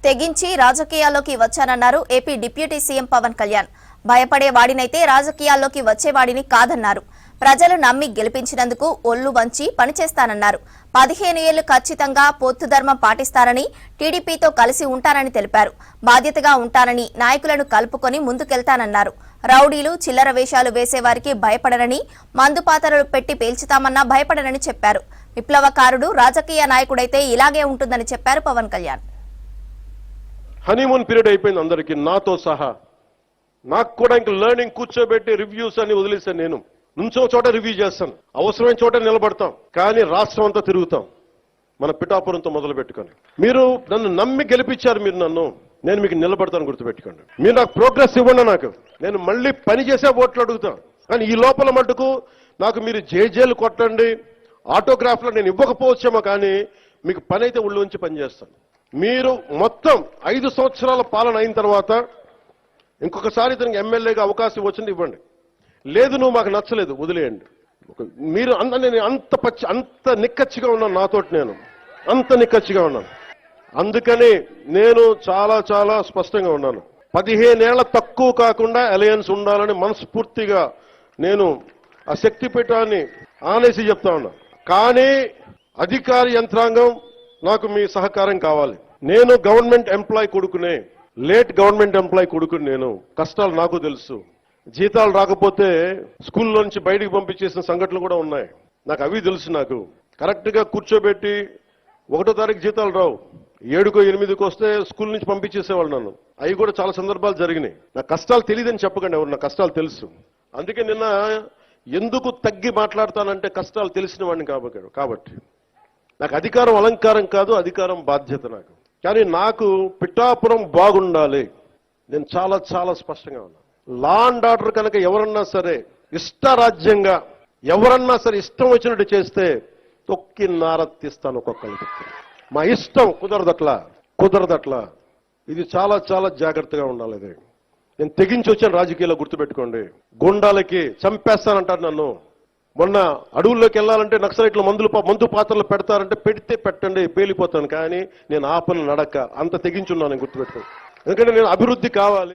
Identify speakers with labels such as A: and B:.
A: తెగించి రాజకీయాల్లోకి వచ్చానన్నారు AP deputy CM Pawan Kalyan. భయపడే వాడినైతే రాజకీయాల్లోకి వచ్చేవాడిని కాదన్నారు. ప్రజలు నమ్మి గెలిపించినందుకు ఒళ్ళు వంచి పనిచేస్తానన్నారు. 15 ఏళ్లు ఖచ్చితంగా పొత్తు ధర్మం పాటిస్తారని, టీడీపీతో కలిసి ఉంటారని తెలిపారు. బాధ్యతగా ఉంటారని, నాయకులను కలుపుకొని ముందుకెళ్తానన్నారు. రౌడీలు చిల్లర వేషాలు వేసేవారికి భయపడరని, మందుపాతరలు పెట్టి పేల్చుతామన్నా భయపడరని చెప్పారు. విప్లవకారుడు రాజకీయ నాయకుడైతే ఇలాగే ఉంటుందని చెప్పారు పవన్ కళ్యాణ్.
B: హనీమూన్ పీరియడ్ అయిపోయింది అందరికీ, నాతో సహా. నాకు కూడా ఇంక లెర్నింగ్ కూర్చోబెట్టి రివ్యూస్ అని వదిలేసాను. నేను నుంచో చోట రివ్యూ చేస్తాను, అవసరమైన చోట నిలబడతాం, కానీ రాష్ట్రం అంతా తిరుగుతాం, మన పిఠాపురంతో మొదలు పెట్టుకొని. మీరు నన్ను నమ్మి గెలిపించారు, మీరు నన్ను, నేను మీకు నిలబడతాను, గుర్తుపెట్టుకోండి. మీరు నాకు ప్రోగ్రెస్ ఇవ్వండి, నాకు నేను మళ్ళీ పని చేసే ఓట్లు అడుగుతాను. కానీ ఈ లోపల మటుకు నాకు మీరు జేజేలు కొట్టండి, ఆటోగ్రాఫ్లో నేను ఇవ్వకపోవచ్చేమో, కానీ మీకు పని అయితే ఉళ్ళు ఉంచి పనిచేస్తాను. మీరు మొత్తం 5 సంవత్సరాల పాలన అయిన తర్వాత ఇంకొకసారి ఇతనికి ఎమ్మెల్యేగా అవకాశం వచ్చింది ఇవ్వండి, లేదు నువ్వు మాకు నచ్చలేదు వదిలేయండి. మీరు నేను అంత నిక్కచ్చిగా ఉన్నాను, నాతోటి నేను అంత నిక్కచ్చిగా ఉన్నాను. అందుకని నేను చాలా చాలా స్పష్టంగా ఉన్నాను. 15 ఏళ్ల తక్కువ కాకుండా అలయన్స్ ఉండాలని మనస్ఫూర్తిగా నేను ఆ శక్తిపీఠాన్ని ఆనేసి చెప్తా ఉన్నా. కానీ అధికార యంత్రాంగం నాకు మీ సహకారం కావాలి. నేను గవర్నమెంట్ ఎంప్లాయ్ కొడుకునే, లేట్ గవర్నమెంట్ ఎంప్లాయ్ కొడుకుని. నేను కష్టాలు నాకు తెలుసు. జీతాలు రాకపోతే స్కూల్లో నుంచి బయటికి పంపించేసిన సంఘటనలు కూడా ఉన్నాయి, నాకు అవి తెలుసు. నాకు కరెక్ట్గా కూర్చోబెట్టి 1వ తారీఖు జీతాలు రావు, 7కో 8కో వస్తే స్కూల్ నుంచి పంపించేసేవాళ్ళు నన్ను. అవి కూడా చాలా సందర్భాలు జరిగినాయి. నా కష్టాలు తెలియదని చెప్పకండి ఎవరు, నా కష్టాలు తెలుసు. అందుకే నిన్న ఎందుకు తగ్గి మాట్లాడతానంటే కష్టాలు తెలిసిన వాడిని కాబట్టి. నాకు అధికారం అలంకారం కాదు, అధికారం బాధ్యత నాకు. కానీ నాకు పిఠాపురం బాగుండాలి, నేను చాలా చాలా స్పష్టంగా ఉన్నాను. లా అండ్ ఆర్డర్ కనుక ఎవరన్నా సరే ఇష్టరాజ్యంగా ఎవరన్నా సరే ఇష్టం వచ్చినట్టు చేస్తే తొక్కి నారత్తిస్తాను ఒక్కొక్కరికి. మా ఇష్టం కుదరదట్లా. ఇది చాలా చాలా జాగ్రత్తగా ఉండాలి. ఇది నేను తెగించి వచ్చాను రాజకీయాల్లో, గుర్తుపెట్టుకోండి. గుండాలకి చంపేస్తానంటారు నన్ను. మొన్న అడవుల్లోకి వెళ్ళాలంటే నక్సలైట్లు మందు పాత్రలు పెడతారంటే పెడితే పెట్టండి, పేలిపోతాను, కానీ నేను ఆపను నడక. అంత తెగించున్నాను, గుర్తుపెట్టుకోండి. ఎందుకంటే నేను అభివృద్ధి కావాలి.